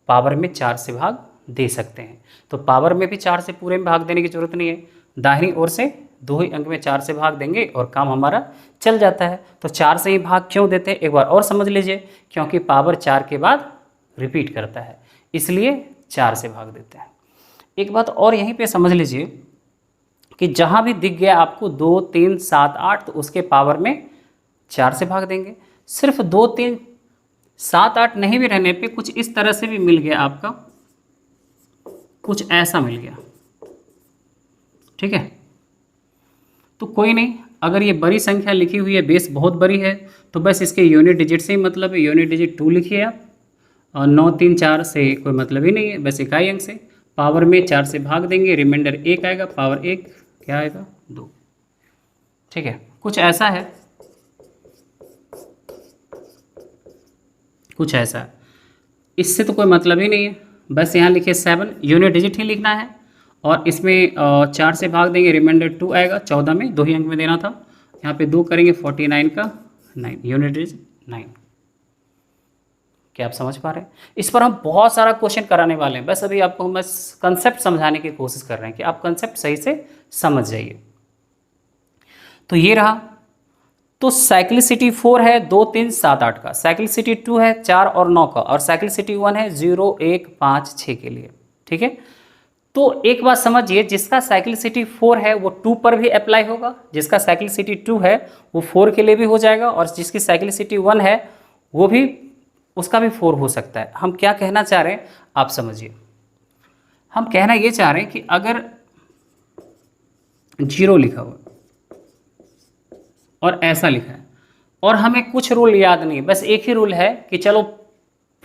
पावर में 4 से भाग दे सकते हैं। तो पावर में भी 4 से पूरे में भाग देने की जरूरत नहीं है, दाहिनी ओर से 2 ही अंक में 4 से भाग देंगे और काम हमारा चल जाता है। तो 4 से ही भाग क्यों देते हैं एक बार और समझ लीजिए, क्योंकि पावर 4 के बाद रिपीट करता है, इसलिए 4 से भाग देते हैं। एक बात और यहीं पे समझ लीजिए कि जहाँ भी दिख गया आपको 2, 3, 7, 8 तो उसके पावर में 4 से भाग देंगे। सिर्फ 2, 3, 7, 8 नहीं भी रहने पे कुछ इस तरह से भी मिल गया आपका, कुछ ऐसा मिल गया, ठीक है। तो कोई नहीं, अगर ये बड़ी संख्या लिखी हुई है, बेस बहुत बड़ी है, तो बस इसके यूनिट डिजिट से ही मतलब है, यूनिट डिजिट 2 लिखिए आप, और 9, 3, 4 से कोई मतलब ही नहीं है, बस इकाई अंक से पावर में 4 से भाग देंगे, रिमाइंडर 1 आएगा, पावर 1 क्या आएगा 2, ठीक है। कुछ ऐसा है, कुछ ऐसा है, इससे तो कोई मतलब ही नहीं है, बस यहाँ लिखिए 7, यूनिट डिजिट ही लिखना है और इसमें 4 से भाग देंगे, रिमाइंडर 2 आएगा, 14 में 2 ही अंक में देना था, यहाँ पे 2 करेंगे 49 का 9, यूनिट डिजिट 9। क्या आप समझ पा रहे हैं? इस पर हम बहुत सारा क्वेश्चन कराने वाले हैं, बस अभी आपको हम बस कंसेप्ट समझाने की कोशिश कर रहे हैं कि आप कंसेप्ट सही से समझ जाइए। तो ये रहा, तो साइक्लिसिटी 4 है 2, 3, 7, 8 का, साइक्लिसिटी 2 है 4 और 9 का, और साइक्लिसिटी 1 है 0, 1, 5, 6 के लिए, ठीक है। तो एक बात समझिए, जिसका साइक्लिसिटी 4 है वो 2 पर भी अप्लाई होगा, जिसका साइक्लिसिटी 2 है वो 4 के लिए भी हो जाएगा, और जिसकी साइक्लिसिटी 1 है वो भी, उसका भी 4 हो सकता है। हम क्या कहना चाह रहे हैं आप समझिए, हम कहना ये चाह रहे हैं कि अगर 0 लिखा हुआ और ऐसा लिखा है और हमें कुछ रूल याद नहीं, बस एक ही रूल है कि चलो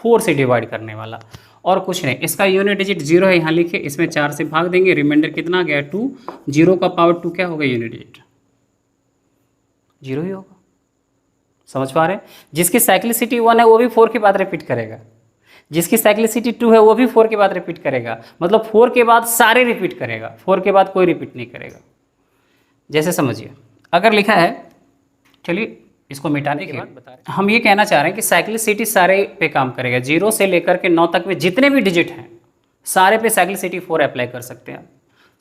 4 से डिवाइड करने वाला, और कुछ नहीं। इसका यूनिट डिजिट 0 है, यहाँ लिखे, इसमें 4 से भाग देंगे, रिमाइंडर कितना आ गया 2, 0 का पावर 2 क्या होगा यूनिट डिजिट 0 ही होगा। समझ पा रहे हैं? जिसकी साइक्लिसिटी 1 है वो भी 4 के बाद रिपीट करेगा, जिसकी साइक्लिसिटी 2 है वो भी 4 के बाद रिपीट करेगा, मतलब 4 के बाद सारे रिपीट करेगा, 4 के बाद कोई रिपीट नहीं करेगा। जैसे समझिए, अगर लिखा है, चलिए इसको मिटाने के बाद बता रहे हैं, हम ये कहना चाह रहे हैं कि साइक्लिसिटी सारे पे काम करेगा, 0 से लेकर के 9 तक में जितने भी डिजिट हैं सारे पे साइक्लिसिटी 4 अप्लाई कर सकते हैं,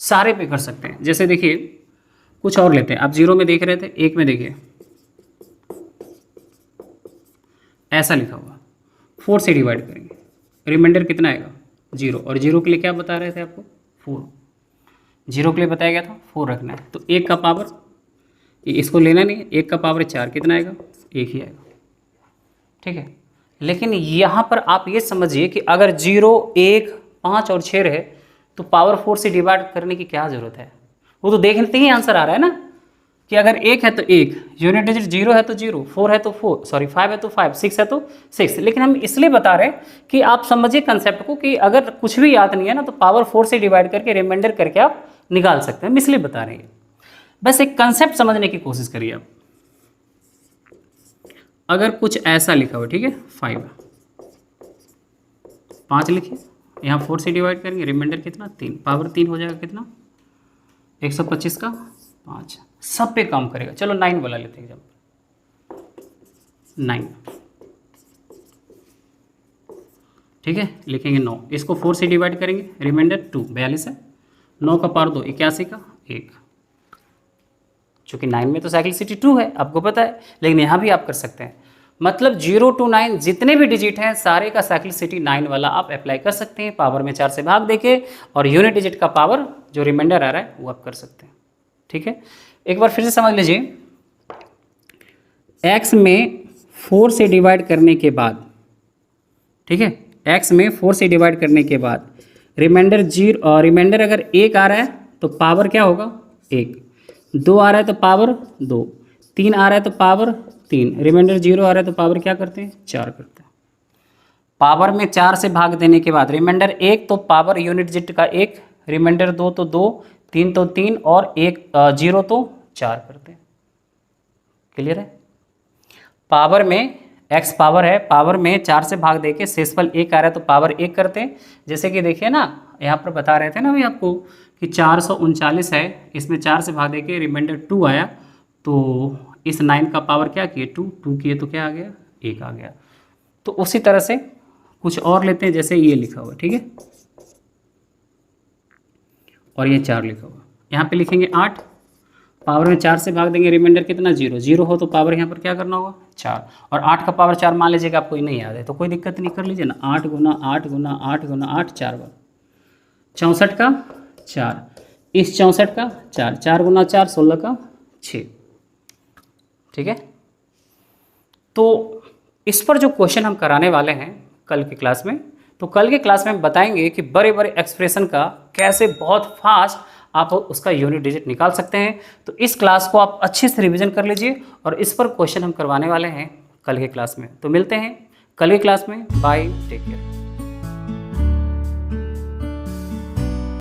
सारे पे कर सकते हैं। जैसे देखिए कुछ और लेते हैं, आप 0 में देख रहे थे, 1 में देखिए ऐसा लिखा हुआ, 4 से डिवाइड करेंगे, रिमाइंडर कितना आएगा 0, और 0 के लिए क्या बता रहे थे आपको 4, 0 के लिए बताया गया था 4 रखना है, तो 1 का पावर, इसको लेना नहीं है, 1 का पावर 4 कितना आएगा 1 ही आएगा, ठीक है। लेकिन यहाँ पर आप ये समझिए कि अगर 0, 1, 5 और 6 रहे तो पावर 4 से डिवाइड करने की क्या ज़रूरत है, वो तो देखते ही आंसर आ रहा है ना, कि अगर 1 है तो 1, यूनिट डिजिट 0 है तो 0, 4 है तो 4, सॉरी 5 है तो 5, 6 है तो 6। लेकिन हम इसलिए बता रहे हैं कि आप समझिए कंसेप्ट को, कि अगर कुछ भी याद नहीं है ना तो पावर 4 से डिवाइड करके रिमाइंडर करके आप निकाल सकते हैं, हम इसलिए बता रहे हैं। बस एक कंसेप्ट समझने की कोशिश करिए आप। अगर कुछ ऐसा लिखा हो, ठीक है, 5 लिखिए, यहाँ 4 से डिवाइड करेंगे, रिमाइंडर कितना 3, पावर 3 हो जाएगा कितना 125 का 5, सब पे काम करेगा। चलो 9 वाला लेते हैं एग्जाम्पल, 9, ठीक है, लिखेंगे 9, इसको 4 से डिवाइड करेंगे, रिमाइंडर 2, 42 है, 9 का पावर 2, 81 का 1, चूँकि 9 में तो साइक्लिसिटी 2 है आपको पता है, लेकिन यहाँ भी आप कर सकते हैं। मतलब 0 to 9 जितने भी डिजिट हैं सारे का साइक्लिसिटी 9 वाला आप अप्लाई कर सकते हैं, पावर में 4 से भाग देके, और यूनिट डिजिट का पावर जो रिमाइंडर आ रहा है वो आप कर सकते हैं, ठीक है। एक बार फिर से समझ लीजिए, x में 4 से डिवाइड करने के बाद, ठीक है, x में 4 से डिवाइड करने के बाद रिमाइंडर 0, रिमाइंडर अगर 1 आ रहा है तो पावर क्या होगा 1, 2 आ रहा है तो पावर 2, 3 आ रहा है तो पावर 3, रिमाइंडर 0 आ रहा है तो पावर क्या करते हैं 4 करते हैं। पावर में 4 से भाग देने के बाद रिमाइंडर 1 तो पावर यूनिट डिजिट का 1, रिमाइंडर 2 तो 2, 3 तो 3, और 0 तो 4 करते हैं। क्लियर है? पावर में x पावर है, पावर में 4 से भाग देके शेषफल 1 आ रहा है तो पावर 1 करते हैं। जैसे कि देखिए ना, यहाँ पर बता रहे थे ना अभी आपको कि 439 है, इसमें 4 से भाग देके रिमाइंडर 2 आया, तो इस 9 का पावर क्या किए 2 किए तो क्या आ गया 1 आ गया। तो उसी तरह से कुछ और लेते हैं, जैसे ये लिखा हुआ, ठीक है, और ये 4 लिखा हुआ, यहाँ पे लिखेंगे 8, पावर में 4 से भाग देंगे, रिमाइंडर कितना 0, 0 हो तो पावर यहाँ पर क्या करना होगा 4, और 8 का पावर 4 मान लीजिएगा आपको नहीं याद है तो कोई दिक्कत नहीं, कर लीजिए ना, 8 गुना 8 गुना 8 गुना 8 4 बार, 64 का 4, इस 64 का 4, 4 गुना 4 16 का 6, ठीक है। तो इस पर जो क्वेश्चन हम कराने वाले हैं कल की क्लास में, तो कल के क्लास में हम बताएंगे कि बड़े बड़े एक्सप्रेशन का कैसे बहुत फास्ट आप उसका यूनिट डिजिट निकाल सकते हैं। तो इस क्लास को आप अच्छे से रिवीजन कर लीजिए, और इस पर क्वेश्चन हम करवाने वाले हैं कल के क्लास में। तो मिलते हैं कल की क्लास में, बाय, टेक केयर।